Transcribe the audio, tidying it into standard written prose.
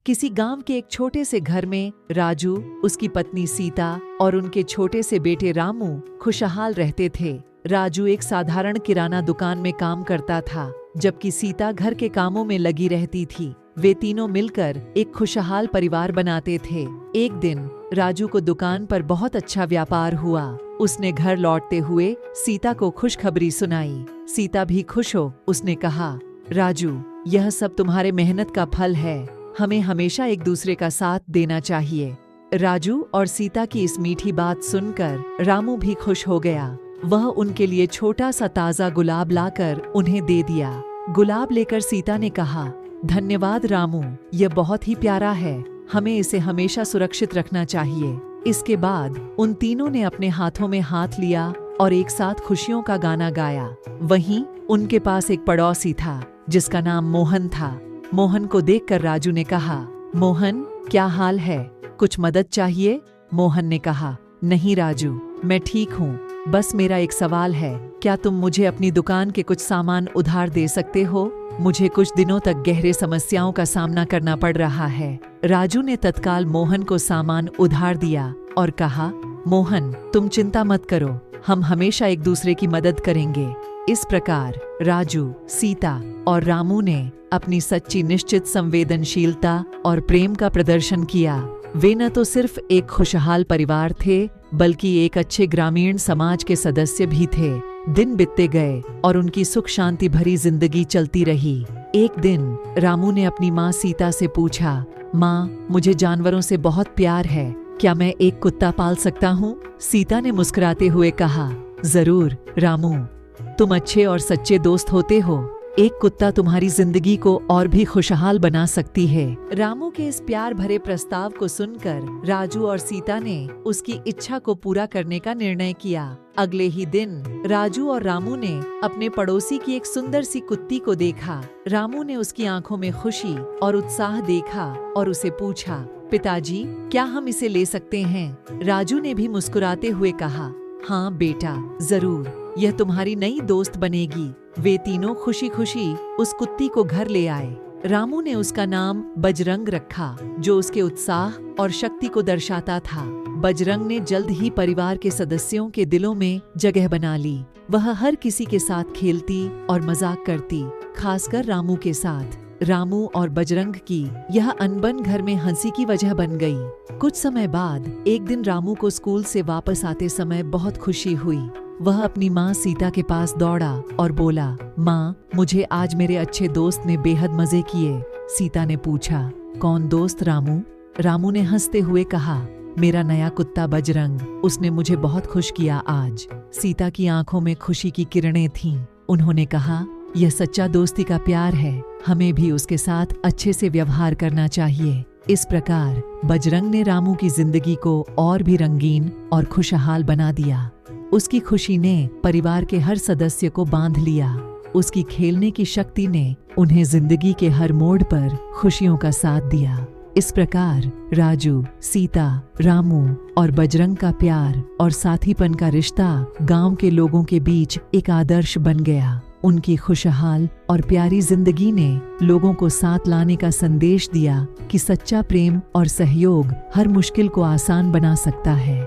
किसी गांव के एक छोटे से घर में राजू, उसकी पत्नी सीता और उनके छोटे से बेटे रामू खुशहाल रहते थे। राजू एक साधारण किराना दुकान में काम करता था, जबकि सीता घर के कामों में लगी रहती थी। वे तीनों मिलकर एक खुशहाल परिवार बनाते थे। एक दिन राजू को दुकान पर बहुत अच्छा व्यापार हुआ। उसने घर लौटते हुए सीता को खुशखबरी सुनाई। सीता भी खुश हो उसने कहा, राजू, यह सब तुम्हारे मेहनत का फल है। हमें हमेशा एक दूसरे का साथ देना चाहिए। राजू और सीता की इस मीठी बात सुनकर रामू भी खुश हो गया। वह उनके लिए छोटा सा ताजा गुलाब लाकर उन्हें दे दिया। गुलाब लेकर सीता ने कहा, धन्यवाद रामू, यह बहुत ही प्यारा है। हमें इसे हमेशा सुरक्षित रखना चाहिए। इसके बाद उन तीनों ने अपने हाथों में हाथ लिया और एक साथ खुशियों का गाना गाया। वहीं उनके पास एक पड़ोसी था जिसका नाम मोहन था। मोहन को देखकर राजू ने कहा, मोहन, क्या हाल है? कुछ मदद चाहिए? मोहन ने कहा, नहीं राजू, मैं ठीक हूँ। बस मेरा एक सवाल है, क्या तुम मुझे अपनी दुकान के कुछ सामान उधार दे सकते हो? मुझे कुछ दिनों तक गहरे समस्याओं का सामना करना पड़ रहा है। राजू ने तत्काल मोहन को सामान उधार दिया और कहा, मोहन, तुम चिंता मत करो, हम हमेशा एक दूसरे की मदद करेंगे। इस प्रकार राजू, सीता और रामू ने अपनी सच्ची निश्चित संवेदनशीलता और प्रेम का प्रदर्शन किया। वे न तो सिर्फ एक खुशहाल परिवार थे, बल्कि एक अच्छे ग्रामीण समाज के सदस्य भी थे। दिन बीतते गए और उनकी सुख शांति भरी जिंदगी चलती रही। एक दिन रामू ने अपनी माँ सीता से पूछा, माँ, मुझे जानवरों से बहुत प्यार है, क्या मैं एक कुत्ता पाल सकता हूँ? सीता ने मुस्कुराते हुए कहा, जरूर रामू, तुम अच्छे और सच्चे दोस्त होते हो। एक कुत्ता तुम्हारी जिंदगी को और भी खुशहाल बना सकती है। रामू के इस प्यार भरे प्रस्ताव को सुनकर राजू और सीता ने उसकी इच्छा को पूरा करने का निर्णय किया। अगले ही दिन राजू और रामू ने अपने पड़ोसी की एक सुंदर सी कुत्ती को देखा। रामू ने उसकी आंखों में खुशी और उत्साह देखा और उसे पूछा, पिताजी, क्या हम इसे ले सकते हैं? राजू ने भी मुस्कुराते हुए कहा, हाँ बेटा, जरूर, यह तुम्हारी नई दोस्त बनेगी। वे तीनों खुशी खुशी उस कुत्ती को घर ले आए। रामू ने उसका नाम बजरंग रखा, जो उसके उत्साह और शक्ति को दर्शाता था। बजरंग ने जल्द ही परिवार के सदस्यों के दिलों में जगह बना ली। वह हर किसी के साथ खेलती और मजाक करती, खासकर रामू के साथ। रामू और बजरंग की यह अनबन घर में हंसी की वजह बन गई। कुछ समय बाद एक दिन रामू को स्कूल से वापस आते समय बहुत खुशी हुई। वह अपनी माँ सीता के पास दौड़ा और बोला, माँ, मुझे आज मेरे अच्छे दोस्त ने बेहद मजे किए। सीता ने पूछा, कौन दोस्त रामू? रामू ने हंसते हुए कहा, मेरा नया कुत्ता बजरंग, उसने मुझे बहुत खुश किया आज। सीता की आंखों में खुशी की किरणें थीं। उन्होंने कहा, यह सच्चा दोस्ती का प्यार है, हमें भी उसके साथ अच्छे से व्यवहार करना चाहिए। इस प्रकार बजरंग ने रामू की जिंदगी को और भी रंगीन और खुशहाल बना दिया। उसकी खुशी ने परिवार के हर सदस्य को बांध लिया। उसकी खेलने की शक्ति ने उन्हें जिंदगी के हर मोड़ पर खुशियों का साथ दिया। इस प्रकार राजू, सीता, रामू और बजरंग का प्यार और साथीपन का रिश्ता गांव के लोगों के बीच एक आदर्श बन गया। उनकी खुशहाल और प्यारी जिंदगी ने लोगों को साथ लाने का संदेश दिया कि सच्चा प्रेम और सहयोग हर मुश्किल को आसान बना सकता है।